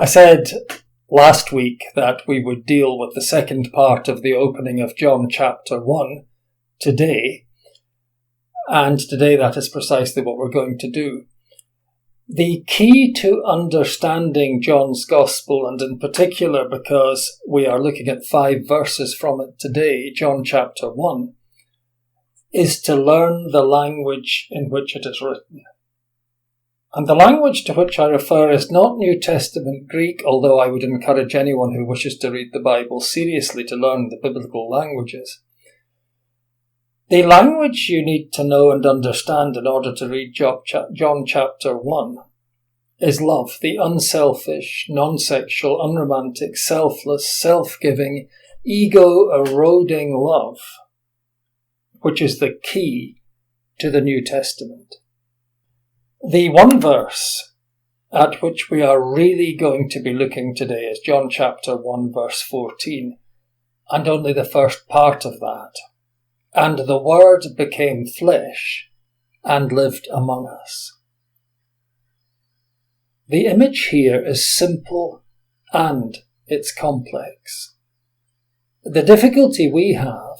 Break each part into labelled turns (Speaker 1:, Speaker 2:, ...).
Speaker 1: I said last week that we would deal with the second part of the opening of John chapter 1 today, and today that is precisely what we're going to do. The key to understanding John's Gospel, and in particular because we are looking at 5 verses from it today, John chapter 1, is to learn the language in which it is written. And the language to which I refer is not New Testament Greek, although I would encourage anyone who wishes to read the Bible seriously to learn the biblical languages. The language you need to know and understand in order to read John chapter 1 is love, the unselfish, non-sexual, unromantic, selfless, self-giving, ego-eroding love, which is the key to the New Testament. The one verse at which we are really going to be looking today is John chapter 1 verse 14, and only the first part of that. And the Word became flesh and lived among us. The image here is simple and it's complex. The difficulty we have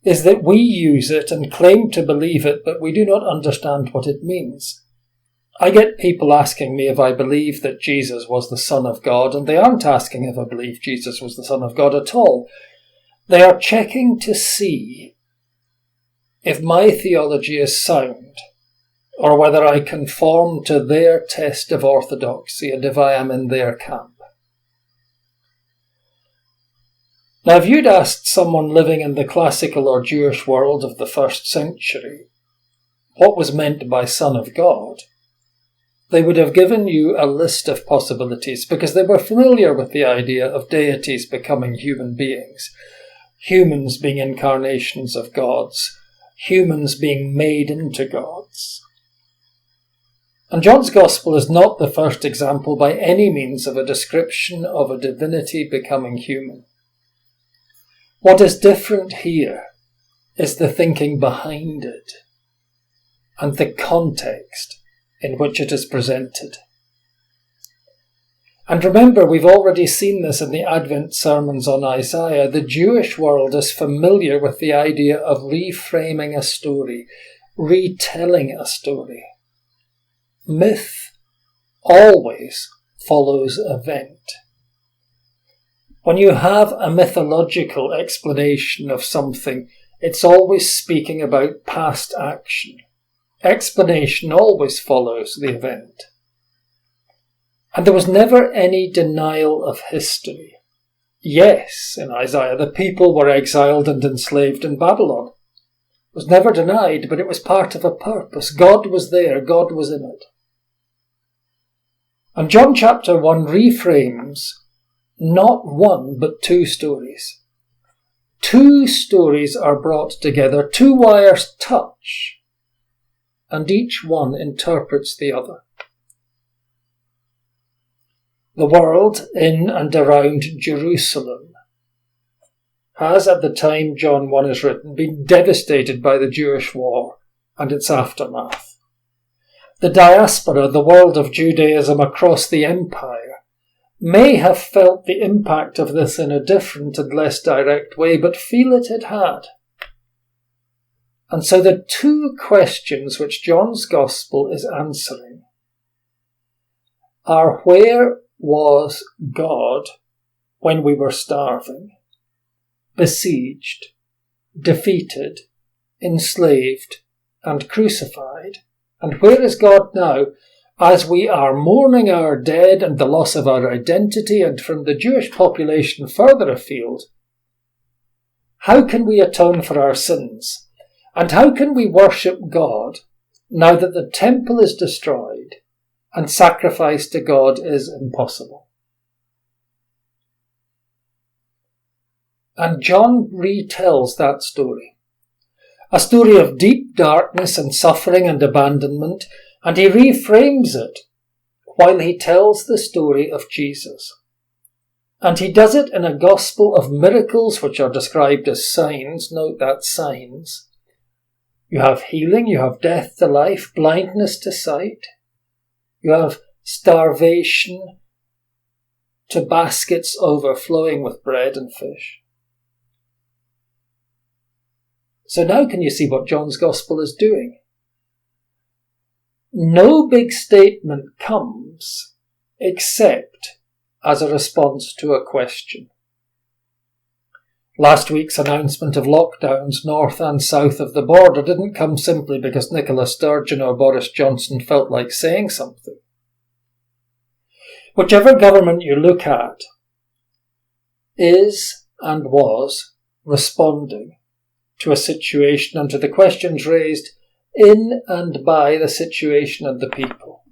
Speaker 1: is that we use it and claim to believe it, but we do not understand what it means. I get people asking me if I believe that Jesus was the Son of God, and they aren't asking if I believe Jesus was the Son of God at all. They are checking to see if my theology is sound, or whether I conform to their test of orthodoxy and if I am in their camp. Now, if you'd asked someone living in the classical or Jewish world of the 1st century what was meant by Son of God, they would have given you a list of possibilities because they were familiar with the idea of deities becoming human beings, humans being incarnations of gods, humans being made into gods. And John's Gospel is not the first example by any means of a description of a divinity becoming human. What is different here is the thinking behind it and the context in which it is presented. And remember, we've already seen this in the Advent sermons on Isaiah. The Jewish world is familiar with the idea of reframing a story, retelling a story. Myth always follows event. When you have a mythological explanation of something, it's always speaking about past action. Explanation always follows the event. And there was never any denial of history. Yes, in Isaiah, the people were exiled and enslaved in Babylon. It was never denied, but it was part of a purpose. God was there, God was in it. And John chapter 1 reframes not one, but 2 stories. 2 stories are brought together, 2 wires touch, and each one interprets the other. The world in and around Jerusalem has, at the time John 1 is written, been devastated by the Jewish war and its aftermath. The diaspora, the world of Judaism across the empire, may have felt the impact of this in a different and less direct way, but feel it had. And so the 2 questions which John's Gospel is answering are: where was God when we were starving, besieged, defeated, enslaved, and crucified? And where is God now, as we are mourning our dead and the loss of our identity, and from the Jewish population further afield? How can we atone for our sins? And how can we worship God now that the temple is destroyed and sacrifice to God is impossible? And John retells that story. A story of deep darkness and suffering and abandonment, and he reframes it while he tells the story of Jesus. And he does it in a gospel of miracles which are described as signs. Note that, signs. You have healing, you have death to life, blindness to sight. You have starvation, to baskets overflowing with bread and fish. So now can you see what John's Gospel is doing? No big statement comes except as a response to a question. Last week's announcement of lockdowns north and south of the border didn't come simply because Nicola Sturgeon or Boris Johnson felt like saying something. Whichever government you look at is and was responding to a situation and to the questions raised in and by the situation and the people.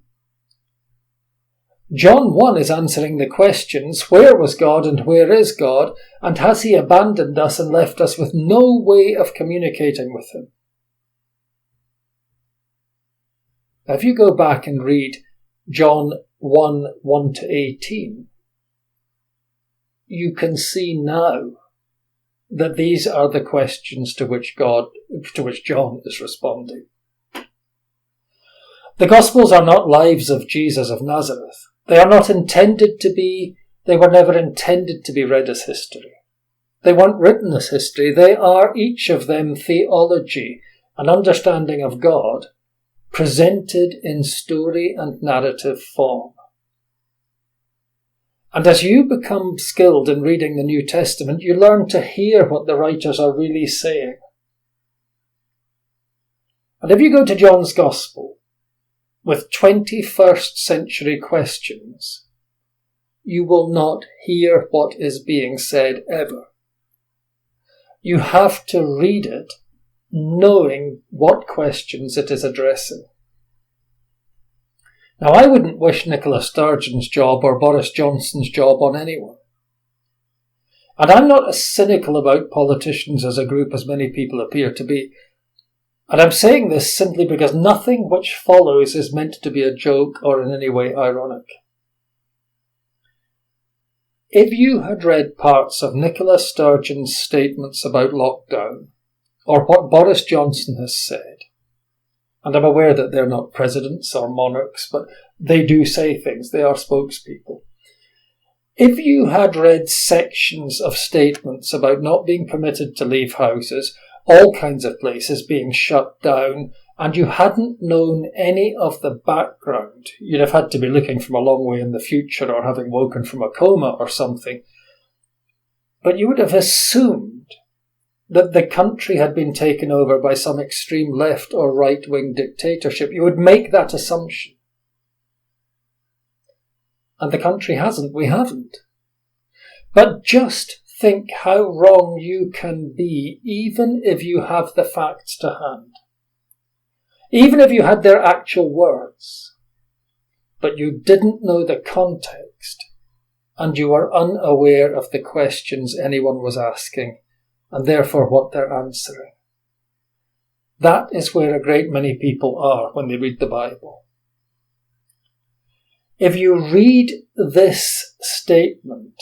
Speaker 1: John 1 is answering the questions, where was God and where is God, and has he abandoned us and left us with no way of communicating with him? Now, if you go back and read John 1 to 18, you can see now that these are the questions to which John is responding. The Gospels are not lives of Jesus of Nazareth. They are not intended to be, they were never intended to be read as history. They weren't written as history. They are, each of them, theology, an understanding of God, presented in story and narrative form. And as you become skilled in reading the New Testament, you learn to hear what the writers are really saying. And if you go to John's Gospel with 21st century questions, you will not hear what is being said ever. You have to read it knowing what questions it is addressing. Now, I wouldn't wish Nicola Sturgeon's job or Boris Johnson's job on anyone. And I'm not as cynical about politicians as a group as many people appear to be. And I'm saying this simply because nothing which follows is meant to be a joke or in any way ironic. If you had read parts of Nicola Sturgeon's statements about lockdown, or what Boris Johnson has said, and I'm aware that they're not presidents or monarchs, but they do say things, they are spokespeople. If you had read sections of statements about not being permitted to leave houses, all kinds of places being shut down, and you hadn't known any of the background, you'd have had to be looking from a long way in the future or having woken from a coma or something, but you would have assumed that the country had been taken over by some extreme left or right-wing dictatorship. You would make that assumption. And the country hasn't. We haven't. But just think how wrong you can be, even if you have the facts to hand. Even if you had their actual words, but you didn't know the context, and you were unaware of the questions anyone was asking, and therefore what they're answering. That is where a great many people are when they read the Bible. If you read this statement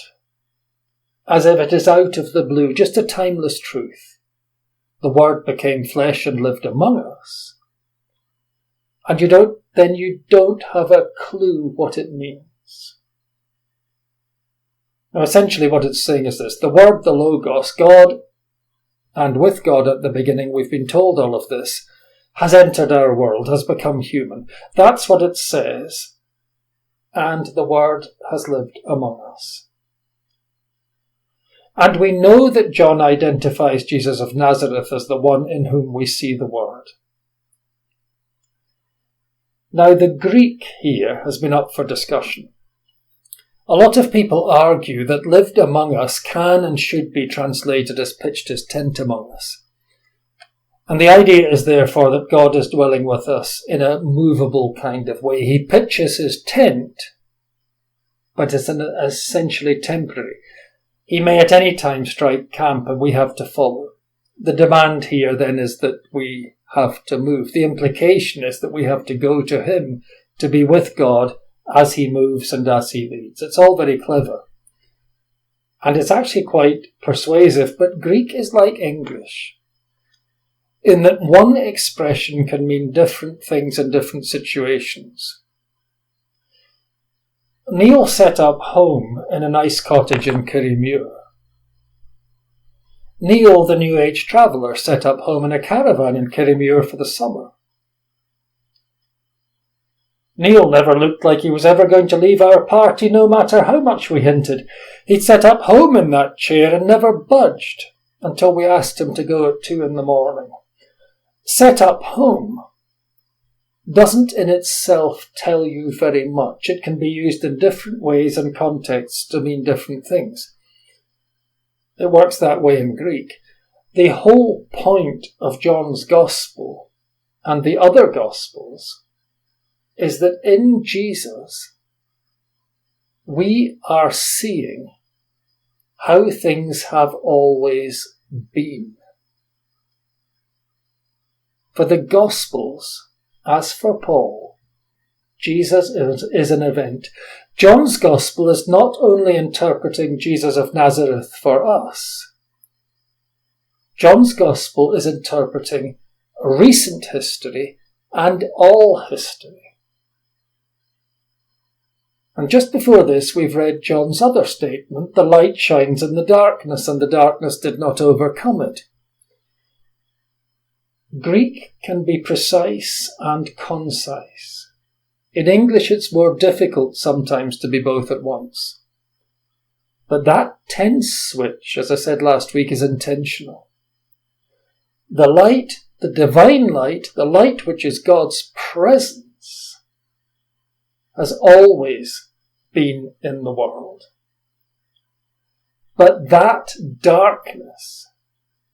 Speaker 1: as if it is out of the blue, just a timeless truth, the Word became flesh and lived among us, and you don't have a clue what it means. Now, essentially what it's saying is this: the Word, the Logos, God, and with God at the beginning, we've been told all of this, has entered our world, has become human. That's what it says. And the Word has lived among us. And we know that John identifies Jesus of Nazareth as the one in whom we see the Word. Now, the Greek here has been up for discussion. A lot of people argue that lived among us can and should be translated as pitched his tent among us. And the idea is therefore that God is dwelling with us in a movable kind of way. He pitches his tent, but it's essentially temporary. He may at any time strike camp and we have to follow. The demand here then is that we have to move. The implication is that we have to go to him to be with God as he moves and as he leads. It's all very clever. And it's actually quite persuasive, but Greek is like English, in that one expression can mean different things in different situations. Neil set up home in a nice cottage in Kirriemuir. Neil, the New Age traveller, set up home in a caravan in Kirriemuir for the summer. Neil never looked like he was ever going to leave our party, no matter how much we hinted. He'd set up home in that chair and never budged until we asked him to go at 2 a.m. Set up home doesn't in itself tell you very much. It can be used in different ways and contexts to mean different things. It works that way in Greek. The whole point of John's Gospel and the other Gospels is that in Jesus we are seeing how things have always been. For the Gospels, as for Paul, Jesus is an event. John's Gospel is not only interpreting Jesus of Nazareth for us. John's Gospel is interpreting recent history and all history. And just before this, we've read John's other statement, the light shines in the darkness, and the darkness did not overcome it. Greek can be precise and concise. In English, it's more difficult sometimes to be both at once. But that tense switch, as I said last week, is intentional. The light, the divine light, the light which is God's presence, has always been in the world. But that darkness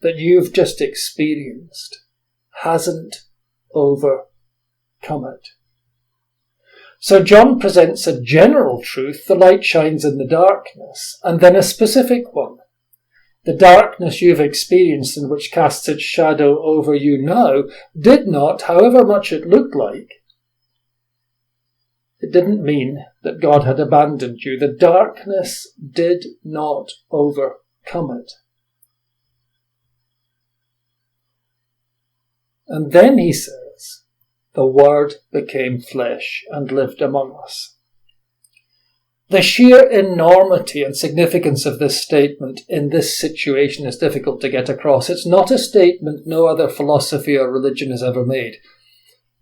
Speaker 1: that you've just experienced hasn't overcome it. So John presents a general truth, the light shines in the darkness, and then a specific one. The darkness you've experienced and which casts its shadow over you now did not, however much it looked like, it didn't mean that God had abandoned you. The darkness did not overcome it. And then he says, the Word became flesh and lived among us. The sheer enormity and significance of this statement in this situation is difficult to get across. It's not a statement no other philosophy or religion has ever made.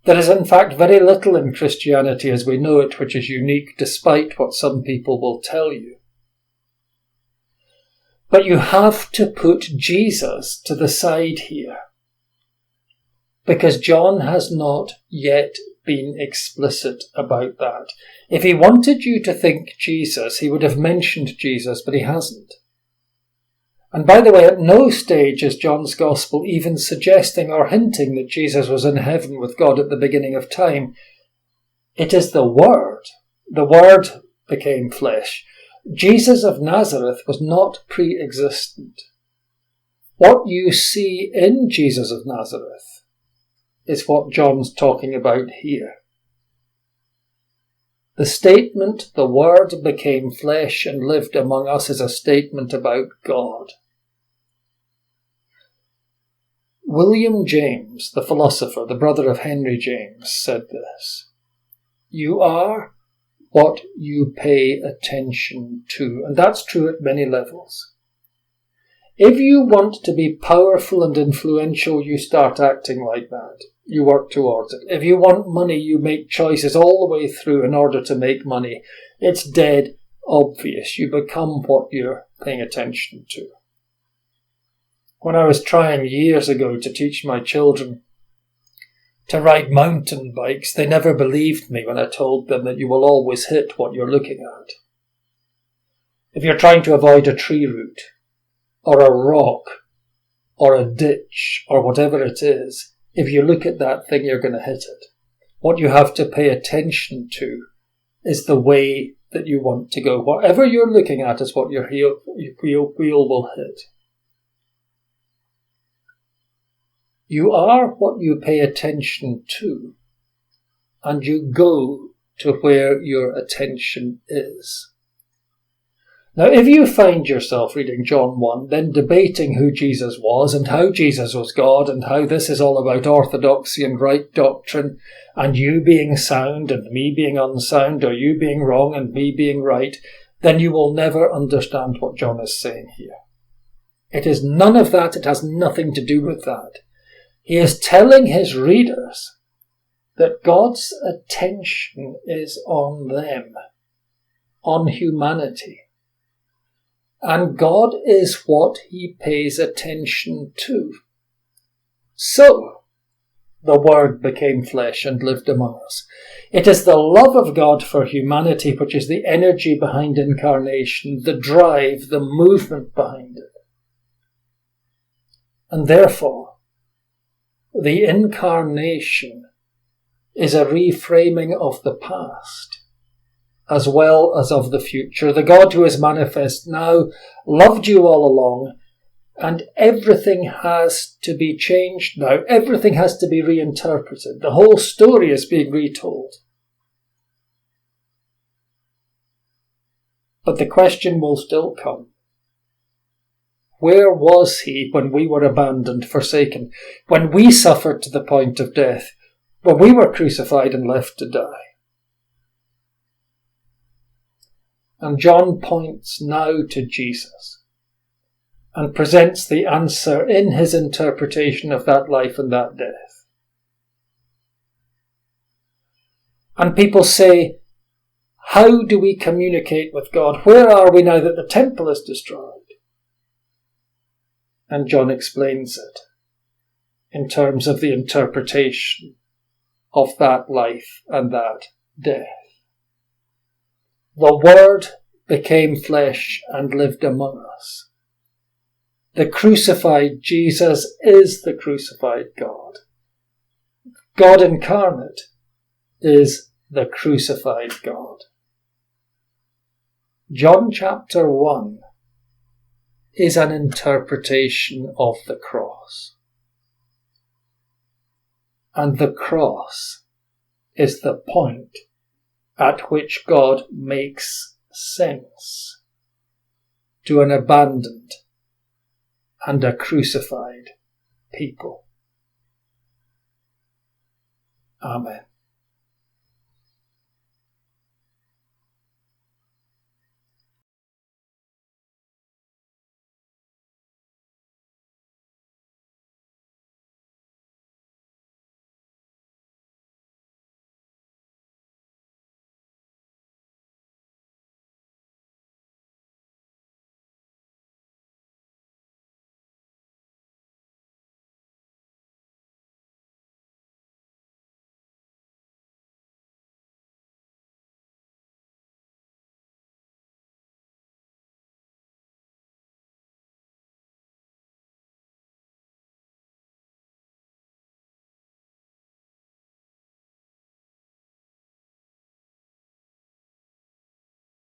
Speaker 1: There is in fact very little in Christianity as we know it which is unique, despite what some people will tell you. But you have to put Jesus to the side here, because John has not yet been explicit about that. If he wanted you to think Jesus, he would have mentioned Jesus, but he hasn't. And by the way, at no stage is John's Gospel even suggesting or hinting that Jesus was in heaven with God at the beginning of time. It is the Word. The Word became flesh. Jesus of Nazareth was not pre-existent. What you see in Jesus of Nazareth is what John's talking about here. The statement, the Word became flesh and lived among us, is a statement about God. William James, the philosopher, the brother of Henry James, said this: "You are what you pay attention to," and that's true at many levels. If you want to be powerful and influential, you start acting like that. You work towards it. If you want money, you make choices all the way through in order to make money. It's dead obvious. You become what you're paying attention to. When I was trying years ago to teach my children to ride mountain bikes, they never believed me when I told them that you will always hit what you're looking at. If you're trying to avoid a tree root, or a rock, or a ditch, or whatever it is, if you look at that thing, you're going to hit it. What you have to pay attention to is the way that you want to go. Whatever you're looking at is what your wheel will hit. You are what you pay attention to, and you go to where your attention is. Now, if you find yourself reading John 1, then debating who Jesus was and how Jesus was God and how this is all about orthodoxy and right doctrine and you being sound and me being unsound, or you being wrong and me being right, then you will never understand what John is saying here. It is none of that. It has nothing to do with that. He is telling his readers that God's attention is on them, on humanity. And God is what he pays attention to. So, the Word became flesh and lived among us. It is the love of God for humanity which is the energy behind incarnation, the drive, the movement behind it. And therefore, the incarnation is a reframing of the past as well as of the future. The God who is manifest now loved you all along, and everything has to be changed now. Everything has to be reinterpreted. The whole story is being retold. But the question will still come. Where was he when we were abandoned, forsaken, when we suffered to the point of death, when we were crucified and left to die? And John points now to Jesus and presents the answer in his interpretation of that life and that death. And people say, how do we communicate with God? Where are we now that the temple is destroyed? And John explains it in terms of the interpretation of that life and that death. The Word became flesh and lived among us. The crucified Jesus is the crucified God. God incarnate is the crucified God. John chapter 1 is an interpretation of the cross. And the cross is the point at which God makes sense to an abandoned and a crucified people. Amen.